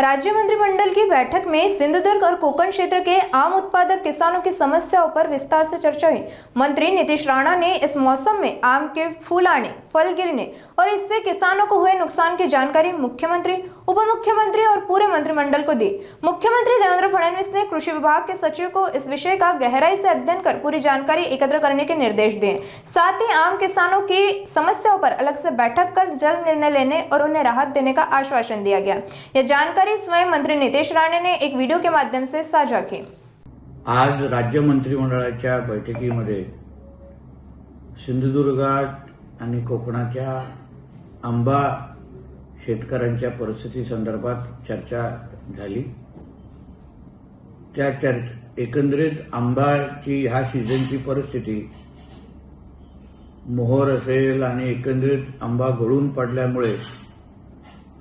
राज्य मंत्रिमंडल की बैठक में सिंधुदुर्ग और कोकण क्षेत्र के आम उत्पादक किसानों की समस्याओं पर विस्तार से चर्चा हुई। मंत्री नीतीश राणा ने इस मौसम में आम के फूल आने, फल गिरने और इससे किसानों को हुए नुकसान की जानकारी मुख्यमंत्री, उप मुख्यमंत्री और पूरे मंत्रिमंडल को दी। मुख्यमंत्री देवेंद्र फडणवीस ने कृषि विभाग के सचिव को इस विषय का गहराई से अध्ययन कर पूरी जानकारी एकत्र करने के निर्देश दिए। साथ ही आम किसानों की समस्याओं पर अलग से बैठक कर जल्द निर्णय लेने और उन्हें राहत देने का आश्वासन दिया गया। यह जानकारी स्वयं मंत्री नीतीश राणे ने एक वीडियो के माध्यम से साझा की। आज राज्य मंत्रिमंडळाच्या बैठकीमध्ये सिंधुदुर्गात आणि कोकणाच्या आंबा शेतकऱ्यांच्या परिस्थिती संदर्भात चर्चा झाली। त्या एकंदरीत आंबाची ह्या सीझनची परिस्थिती मोहर असेल आणि एकंदरीत आंबा गळून पडल्यामुळे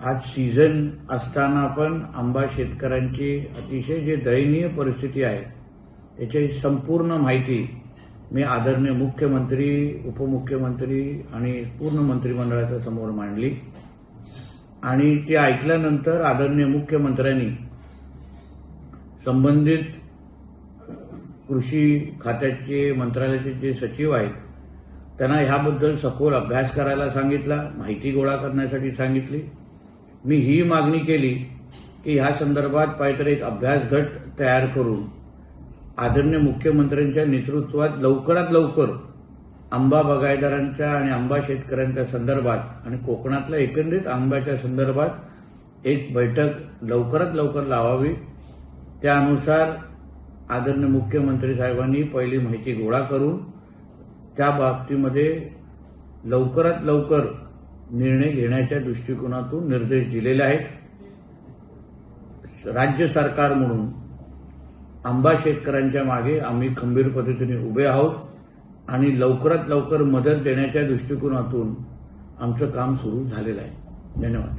आज सीझन असताना पण आंबा शेतकऱ्यांची अतिशय जे दयनीय परिस्थिती आहे याची संपूर्ण माहिती मी आदरणीय मुख्यमंत्री, उपमुख्यमंत्री आणि पूर्ण मंत्रिमंडळाच्या समोर मांडली आणि ते ऐकल्यानंतर आदरणीय मुख्यमंत्र्यांनी संबंधित कृषी खात्याचे मंत्रालयाचे जे सचिव आहेत त्यांना ह्याबद्दल सखोल अभ्यास करायला सांगितला, माहिती गोळा करण्यासाठी सांगितली। मी ही मागणी केली की ह्या संदर्भात पाहिजे एक अभ्यास गट तयार करून आदरणीय मुख्यमंत्र्यांच्या नेतृत्वात लवकरात लवकर आंबा बागायतदारांच्या आणि आंबा शेतकऱ्यांच्या संदर्भात आणि कोकणातल्या एकंदरीत आंब्याच्या संदर्भात एक बैठक लवकरात लवकर लावावी। त्यानुसार आदरणीय मुख्यमंत्री साहेबांनी पहिली माहिती गोळा करून त्या बाबतीमध्ये लवकरात लवकर निर्णय घेण्याच्या दृष्टिकोनातून निर्देश दिलेले आहेत। राज्य सरकार म्हणून आंबा शेतकऱ्यांच्या मागे आम्ही खंबीर पद्धतीने उभे आहोत आणि लवकरात लवकर मदत देण्याच्या दृष्टिकोनातून आमचं काम सुरू झालेलं आहे। धन्यवाद।